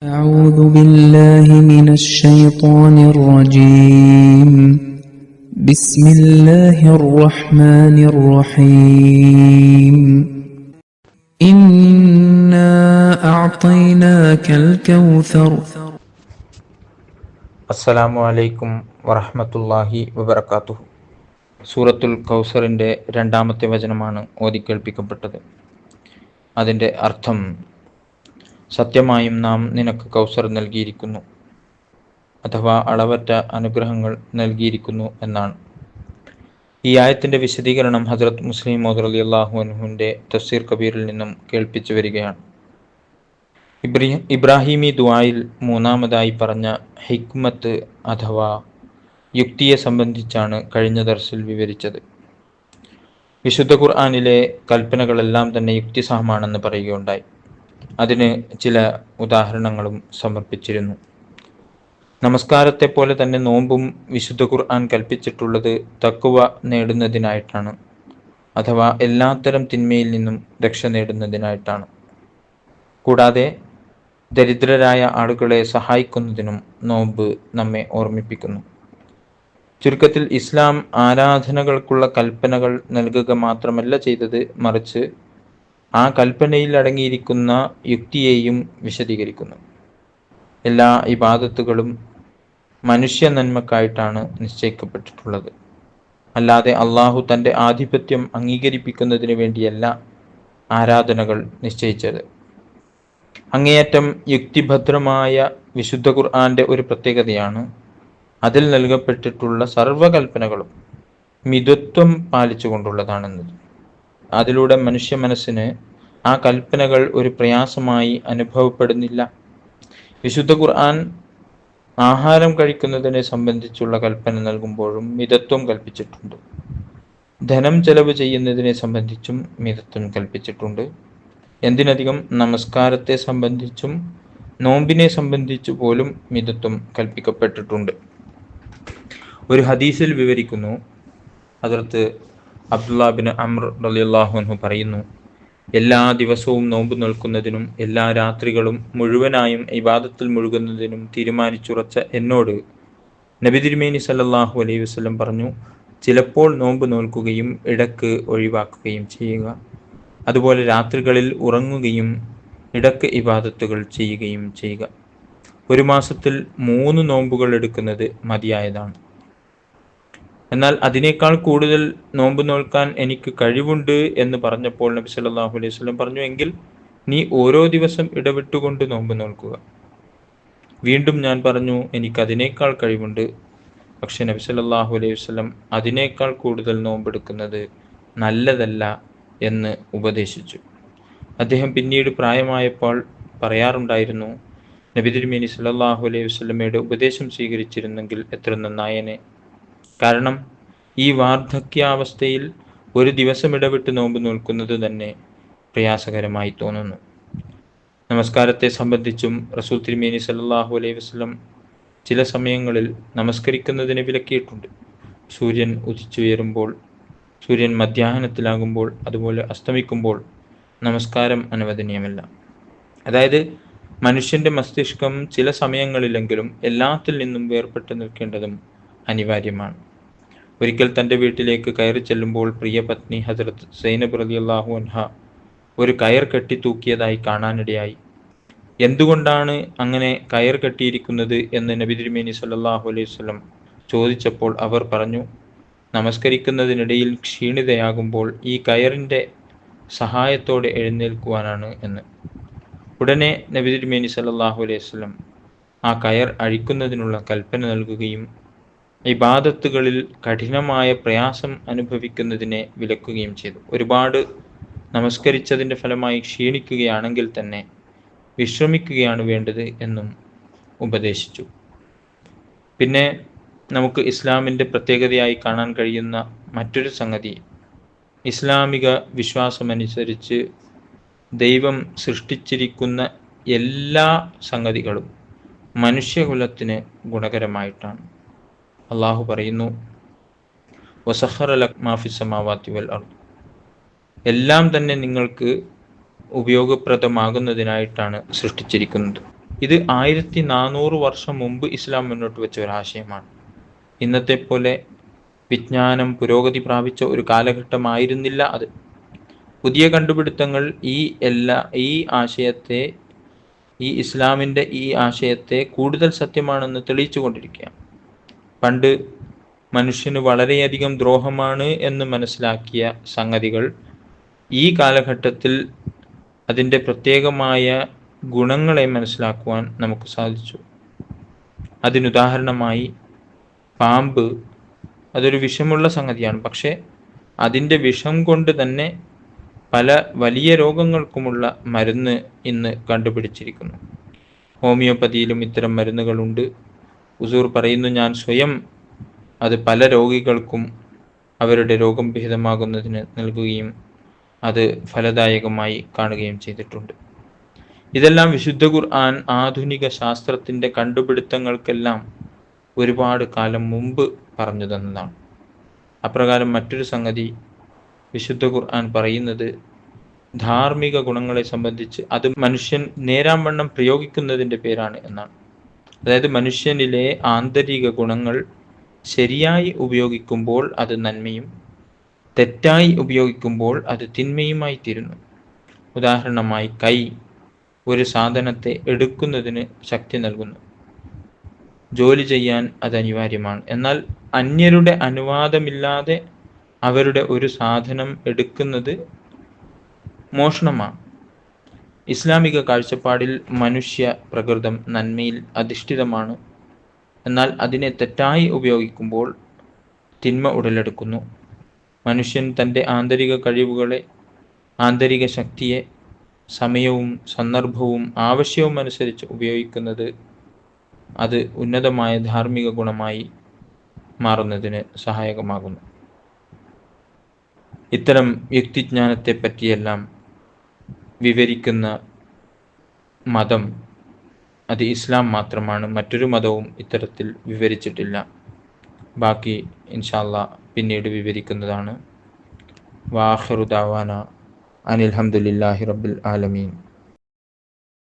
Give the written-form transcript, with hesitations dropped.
أعوذ بالله من الشيطان الرجيم بسم الله الرحمن الرحيم إنا أعطيناك الكوثر അസ്സലാമു അലൈക്കും വറഹ്മത്തുള്ളാഹി വബറകാതുഹു. സൂറത്തുൽ കൗസറിൻ്റെ രണ്ടാമത്തെ വചനമാണ് ഓതിക്കേൾപ്പിക്കപ്പെട്ടത്. അതിൻ്റെ അർത്ഥം, സത്യമായും നാം നിനക്ക് കൗസർ നൽകിയിരിക്കുന്നു, അഥവാ അളവറ്റ അനുഗ്രഹങ്ങൾ നൽകിയിരിക്കുന്നു എന്നാണ്. ഈ ആയത്തിൻ്റെ വിശദീകരണം ഹസ്രത്ത് മുസ്ലിം മൗദ് റളിയല്ലാഹു അൻഹുവിൻ്റെ തഫ്സീർ കബീറിൽ നിന്നും കേൾപ്പിച്ചു വരികയാണ്. ഇബ്രാഹിമി ദുആയിൽ മൂന്നാമതായി പറഞ്ഞ ഹിക്മത്ത് അഥവാ യുക്തിയെ സംബന്ധിച്ചാണ് കഴിഞ്ഞ ദർസിൽ വിവരിച്ചത്. വിശുദ്ധ ഖുർആനിലെ കൽപ്പനകളെല്ലാം തന്നെ യുക്തിസഹമാണെന്ന് പറയുകയുണ്ടായി. അതിന് ചില ഉദാഹരണങ്ങളും സമർപ്പിച്ചിരുന്നു. നമസ്കാരത്തെ പോലെ തന്നെ നോമ്പും വിശുദ്ധ ഖുർആൻ കൽപ്പിച്ചിട്ടുള്ളത് തഖ്വ നേടുന്നതിനായിട്ടാണ്, അഥവാ എല്ലാത്തരം തിന്മയിൽ നിന്നും രക്ഷ നേടുന്നതിനായിട്ടാണ്. കൂടാതെ ദരിദ്രരായ ആളുകളെ സഹായിക്കുന്നതിനും നോമ്പ് നമ്മെ ഓർമ്മിപ്പിക്കുന്നു. ചുരുക്കത്തിൽ, ഇസ്ലാം ആരാധനകൾക്കുള്ള കൽപ്പനകൾ നൽകുക മാത്രമല്ല ചെയ്തത്, മറിച്ച് ആ കൽപ്പനയിൽ അടങ്ങിയിരിക്കുന്ന യുക്തിയെയും വിശദീകരിക്കുന്നു. എല്ലാ ഇബാദത്തുകളും മനുഷ്യ നന്മക്കായിട്ടാണ് നിശ്ചയിക്കപ്പെട്ടിട്ടുള്ളത്, അല്ലാതെ അള്ളാഹു തൻ്റെ ആധിപത്യം അംഗീകരിപ്പിക്കുന്നതിന് വേണ്ടിയല്ല ആരാധനകൾ നിശ്ചയിച്ചത്. അങ്ങേയറ്റം യുക്തിഭദ്രമായ വിശുദ്ധ ഖുർആന്റെ ഒരു പ്രത്യേകതയാണ്, അതിൽ നൽകപ്പെട്ടിട്ടുള്ള സർവ്വകൽപ്പനകളും മിതത്വം പാലിച്ചുകൊണ്ടുള്ളതാണെന്നത്. അതിലൂടെ മനുഷ്യ മനസ്സിന് ആ കൽപ്പനകൾ ഒരു പ്രയാസമായി അനുഭവപ്പെടുന്നില്ല. വിശുദ്ധ ഖുർആൻ ആഹാരം കഴിക്കുന്നതിനെ സംബന്ധിച്ചുള്ള കൽപ്പന നൽകുമ്പോഴും മിതത്വം കൽപ്പിച്ചിട്ടുണ്ട്. ധനം ചെലവ് ചെയ്യുന്നതിനെ സംബന്ധിച്ചും മിതത്വം കൽപ്പിച്ചിട്ടുണ്ട്. എന്തിനധികം നമസ്കാരത്തെ സംബന്ധിച്ചും നോമ്പിനെ സംബന്ധിച്ചു പോലും മിതത്വം കൽപ്പിക്കപ്പെട്ടിട്ടുണ്ട്. ഒരു ഹദീസിൽ വിവരിക്കുന്നു, ഹദ്റത്ത് അബ്ദുല്ലാഹ് ബിൻ അംർ റളിയല്ലാഹു അൻഹു പറയുന്നു, എല്ലാ ദിവസവും നോമ്പ് നോൽക്കുന്നതിനും എല്ലാ രാത്രികളും മുഴുവനായും ഇബാദത്തിൽ മുഴുകുന്നതിനും തീരുമാനിച്ചുറച്ച എന്നോട് നബി തിരുമേനി സല്ലല്ലാഹു അലൈഹി വസല്ലം പറഞ്ഞു, ചിലപ്പോൾ നോമ്പ് നോൽക്കുകയും ഇടക്ക് ഒഴിവാക്കുകയും ചെയ്യുക, അതുപോലെ രാത്രികളിൽ ഉറങ്ങുകയും ഇടക്ക് ഇബാദത്തുകൾ ചെയ്യുകയും ചെയ്യുക. ഒരു മാസത്തിൽ 3 നോമ്പുകൾ എടുക്കുന്നത് മതിയായതാണ്. എന്നാൽ അതിനേക്കാൾ കൂടുതൽ നോമ്പ് നോൽക്കാൻ എനിക്ക് കഴിവുണ്ട് എന്ന് പറഞ്ഞപ്പോൾ നബി സല്ലല്ലാഹു അലൈഹി വസല്ലം പറഞ്ഞു, എങ്കിൽ നീ ഓരോ ദിവസം ഇടവിട്ടുകൊണ്ട് നോമ്പ് നോൽക്കുക. വീണ്ടും ഞാൻ പറഞ്ഞു, എനിക്കതിനേക്കാൾ കഴിവുണ്ട്. പക്ഷെ നബി സല്ലല്ലാഹു അലൈഹി വസല്ലം അതിനേക്കാൾ കൂടുതൽ നോമ്പെടുക്കുന്നത് നല്ലതല്ല എന്ന് ഉപദേശിച്ചു. അദ്ദേഹം പിന്നീട് പ്രായമായപ്പോൾ പറയാറുണ്ടായിരുന്നു, നബി തിരുമേനി സല്ലല്ലാഹു അലൈഹി വസല്ലമയുടെ ഉപദേശം സ്വീകരിച്ചിരുന്നെങ്കിൽ എത്ര നന്നായേനെ. കാരണം ഈ വാർദ്ധക്യാവസ്ഥയിൽ ഒരു ദിവസം ഇടവിട്ട് നോമ്പ് നോൽക്കുന്നത് തന്നെ പ്രയാസകരമായി തോന്നുന്നു. നമസ്കാരത്തെ സംബന്ധിച്ചും റസൂൽ തിരുമേനി സല്ലല്ലാഹു അലൈഹി വസല്ലം ചില സമയങ്ങളിൽ നമസ്കരിക്കുന്നതിന് വിലക്കിയിട്ടുണ്ട്. സൂര്യൻ ഉദിച്ചുയരുമ്പോൾ, സൂര്യൻ മധ്യാഹ്നത്തിലാകുമ്പോൾ, അതുപോലെ അസ്തമിക്കുമ്പോൾ നമസ്കാരം അനുവദനീയമല്ല. അതായത് മനുഷ്യൻ്റെ മസ്തിഷ്കം ചില സമയങ്ങളിലെങ്കിലും എല്ലാത്തിൽ നിന്നും വേർപെട്ട് നിൽക്കേണ്ടതും അനിവാര്യമാണ്. ഒരിക്കൽ തൻ്റെ വീട്ടിലേക്ക് കയറി ചെല്ലുമ്പോൾ പ്രിയ പത്നി ഹസ്രത്ത് സൈനബ് റളിയല്ലാഹു അൻഹ ഒരു കയർ കെട്ടി തൂക്കിയതായി കാണാനിടയായി. എന്തുകൊണ്ടാണ് അങ്ങനെ കയർ കെട്ടിയിരിക്കുന്നത് എന്ന് നബി തിരുമേനി സല്ലല്ലാഹു അലൈഹി വസല്ലം ചോദിച്ചപ്പോൾ അവർ പറഞ്ഞു, നമസ്കരിക്കുന്നതിനിടയിൽ ക്ഷീണിതയാകുമ്പോൾ ഈ കയറിൻ്റെ സഹായത്തോടെ എഴുന്നേൽക്കുവാനാണ് എന്ന്. ഉടനെ നബി തിരുമേനി സല്ലല്ലാഹു അലൈഹി വസല്ലം ആ കയർ അഴിക്കുന്നതിനുള്ള കൽപ്പന നൽകുകയും ഇബാദത്തുകളിൽ കഠിനമായ പ്രയാസം അനുഭവിക്കുന്നതിനെ വിലക്കുകയും ചെയ്തു. ഒരുപാട് നമസ്കരിച്ചതിൻ്റെ ഫലമായി ക്ഷീണിക്കുകയാണെങ്കിൽ തന്നെ വിശ്രമിക്കുകയാണ് വേണ്ടത് എന്നും ഉപദേശിച്ചു. പിന്നെ നമുക്ക് ഇസ്ലാമിൻ്റെ പ്രത്യേകതയായി കാണാൻ കഴിയുന്ന മറ്റൊരു സംഗതി, ഇസ്ലാമിക വിശ്വാസമനുസരിച്ച് ദൈവം സൃഷ്ടിച്ചിരിക്കുന്ന എല്ലാ സംഗതികളും മനുഷ്യകുലത്തിന് ഗുണകരമായിട്ടാണ്. അള്ളാഹു പറയുന്നു, വസഖറ ലക്കും മാ ഫിസ് സമാവാതി വൽ അർദ്, എല്ലാം തന്നെ നിങ്ങൾക്ക് ഉപയോഗപ്രദമാകുന്നതിനായിട്ടാണ് സൃഷ്ടിച്ചിരിക്കുന്നത്. ഇത് 1400 വർഷം മുമ്പ് ഇസ്ലാം മുന്നോട്ട് വെച്ച ഒരു ആശയമാണ്. ഇന്നത്തെ പോലെ വിജ്ഞാനം പുരോഗതി പ്രാപിച്ച ഒരു കാലഘട്ടമായിരുന്നില്ല അത്. പുതിയ കണ്ടുപിടുത്തങ്ങൾ ഈ ആശയത്തെ, ഈ ഇസ്ലാമിൻ്റെ ഈ ആശയത്തെ കൂടുതൽ സത്യമാണെന്ന് തെളിയിച്ചു കൊണ്ടിരിക്കുകയാണ്. പണ്ട് മനുഷ്യന് വളരെയധികം ദ്രോഹമാണ് എന്ന് മനസ്സിലാക്കിയ സംഗതികൾ ഈ കാലഘട്ടത്തിൽ അതിൻ്റെ പ്രത്യേകമായ ഗുണങ്ങളെ മനസ്സിലാക്കുവാൻ നമുക്ക് സാധിച്ചു. അതിനുദാഹരണമായി പാമ്പ് അതൊരു വിഷമുള്ള സംഗതിയാണ്, പക്ഷേ അതിൻ്റെ വിഷം കൊണ്ട് തന്നെ പല വലിയ രോഗങ്ങൾക്കുമുള്ള മരുന്ന് ഇന്ന് കണ്ടുപിടിച്ചിരിക്കുന്നു. ഹോമിയോപ്പതിയിലും ഇത്തരം മരുന്നുകളുണ്ട്. ഹുസൂർ പറയുന്നു, ഞാൻ സ്വയം അത് പല രോഗികൾക്കും അവരുടെ രോഗം ഭേദമാകുന്നതിന് നൽകുകയും അത് ഫലദായകമായി കാണുകയും ചെയ്തിട്ടുണ്ട്. ഇതെല്ലാം വിശുദ്ധ ഖുർആൻ ആധുനിക ശാസ്ത്രത്തിൻ്റെ കണ്ടുപിടുത്തങ്ങൾക്കെല്ലാം ഒരുപാട് കാലം മുമ്പ് പറഞ്ഞു തന്നതാണ്. അപ്രകാരം മറ്റൊരു സംഗതി വിശുദ്ധ ഖുർആൻ പറയുന്നത് ധാർമ്മിക ഗുണങ്ങളെ സംബന്ധിച്ച് അത് മനുഷ്യൻ നേരാംവണ്ണം പ്രയോഗിക്കുന്നതിൻ്റെ പേരാണ് എന്നാണ്. അതായത് മനുഷ്യനിലെ ആന്തരിക ഗുണങ്ങൾ ശരിയായി ഉപയോഗിക്കുമ്പോൾ അത് നന്മയും തെറ്റായി ഉപയോഗിക്കുമ്പോൾ അത് തിന്മയുമായി തീരുന്നു. ഉദാഹരണമായി കൈ ഒരു സാധനത്തെ എടുക്കുന്നതിന് ശക്തി നൽകുന്നു. ജോലി ചെയ്യാൻ അത് അനിവാര്യമാണ്. എന്നാൽ അന്യരുടെ അനുവാദമില്ലാതെ അവരുടെ ഒരു സാധനം എടുക്കുന്നത് മോഷണമാണ്. ഇസ്ലാമിക കാഴ്ചപ്പാടിൽ മനുഷ്യ പ്രകൃതം നന്മയിൽ അധിഷ്ഠിതമാണ്. എന്നാൽ അതിനെ തെറ്റായി ഉപയോഗിക്കുമ്പോൾ തിന്മ ഉടലെടുക്കുന്നു. മനുഷ്യൻ തൻ്റെ ആന്തരിക കഴിവുകളെ, ആന്തരിക ശക്തിയെ സമയവും സന്ദർഭവും ആവശ്യവും അനുസരിച്ച് ഉപയോഗിക്കുന്നത് അത് ഉന്നതമായ ധാർമ്മിക ഗുണമായി മാറുന്നതിന് സഹായകമാകുന്നു. ഇത്തരം യുക്തിജ്ഞാനത്തെ പറ്റിയെല്ലാം വിവരിക്കുന്ന മതം അത് ഇസ്ലാം മാത്രമാണ്. മറ്റൊരു മതവും ഇത്തരത്തിൽ വിവരിച്ചിട്ടില്ല. ബാക്കി ഇൻഷാ അല്ലാഹ് പിന്നീട് വിവരിക്കുന്നതാണ്. വാഖിറു ദഅവാന അനിൽ ഹംദുലില്ലാഹി റബ്ബിൽ ആലമീൻ.